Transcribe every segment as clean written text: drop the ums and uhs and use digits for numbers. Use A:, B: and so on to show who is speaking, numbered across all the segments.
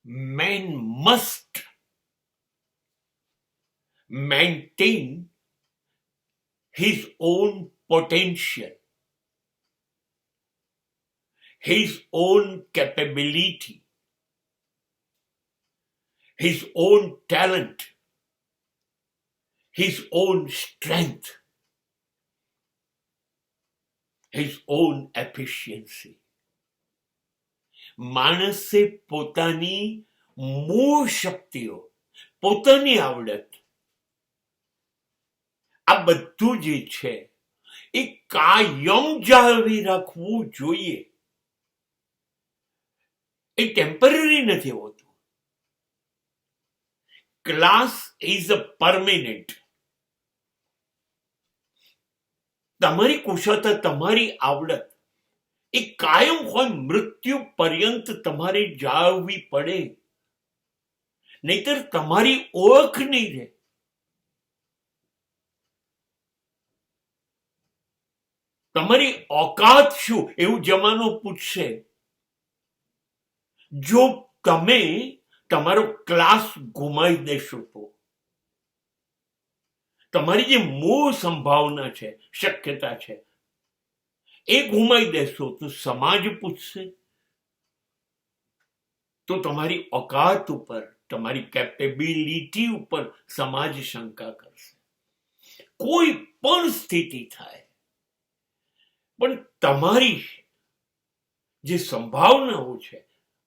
A: man must maintain his own potential, his own capability, his own talent, his own strength, his own efficiency. માણસે પોતાની મૂળ શક્તિઓ, પોતાની આવડત, આ બધું જે છે એ કાયમ જાળવી રાખવું જોઈએ. એ ટેમ્પરરી નથી હોતું. Class is a permanent. તમારી કુશળતા, તમારી આવડત એ કાયમ હોય, મૃત્યુ પર્યંત તમારે જાળવવી પડે, નહીતર તમારી ઓળખ નહીં રહે. તમારી ઓકાત શું એવું જમાનો પૂછશે. જો તમે તમારો ક્લાસ ગુમાવી દેશો તો તમારી જે મૂળ સંભાવના છે, શક્યતા છે, એ ગુમાવી દેશો તો સમાજ પૂછશે. તો તમારી ઓકાત ઉપર, તમારી કેપેબિલિટી ઉપર સમાજ શંકા કરશે. કોઈ પણ સ્થિતિ થાય, પણ તમારી જે સંભાવનાઓ છે,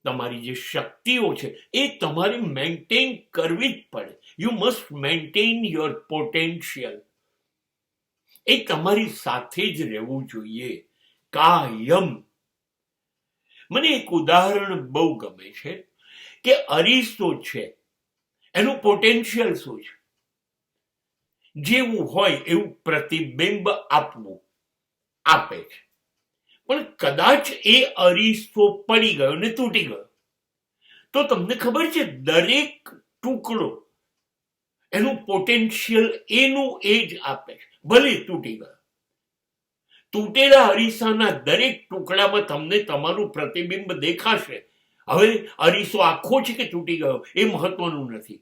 A: તમારી જે શક્તિઓ છે, એ તમારે મેન્ટેન કરવી જ પડે. You must maintain your potential. એ તમારી સાથે જ રહેવું જોઈએ કાયમ. મને એક ઉદાહરણ બહુ ગમે છે કે અરીસો છે, એનું પોટેન્શિયલ શું છે? જેવું હોય એવું પ્રતિબિંબ આપવું, આપે છે. પણ કદાચ એ અરીસો પડી ગયો ને તૂટી ગયો તો તમને ખબર છે, દરેક ટુકડો એનું પોટેન્શિયલ એનું એ જ આપે છે, ભલે તૂટી ગયો. તૂટેલા અરીસાના દરેક ટુકડામાં તમને તમારું પ્રતિબિંબ દેખાશે. હવે અરીસો આખો છે કે તૂટી ગયો એ મહત્વનું નથી.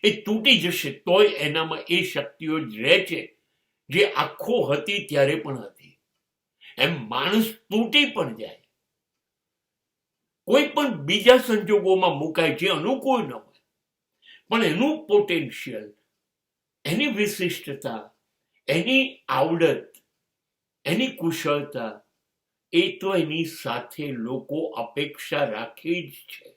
A: એ તૂટી જશે તોય એનામાં એ શક્તિઓ જ રહે છે જે આખો હતી ત્યારે પણ હતી. એમ માણસ તૂટી પણ જાય, કોઈ પણ બીજા સંજોગોમાં મુકાય જે અનુકૂળ ન હોય, પણ એનું પોટેન્શિયલ, એની વિશિષ્ટતા, એની આવડત, એની કુશળતા, એ તો એની સાથે લોકો અપેક્ષા રાખે જ છે.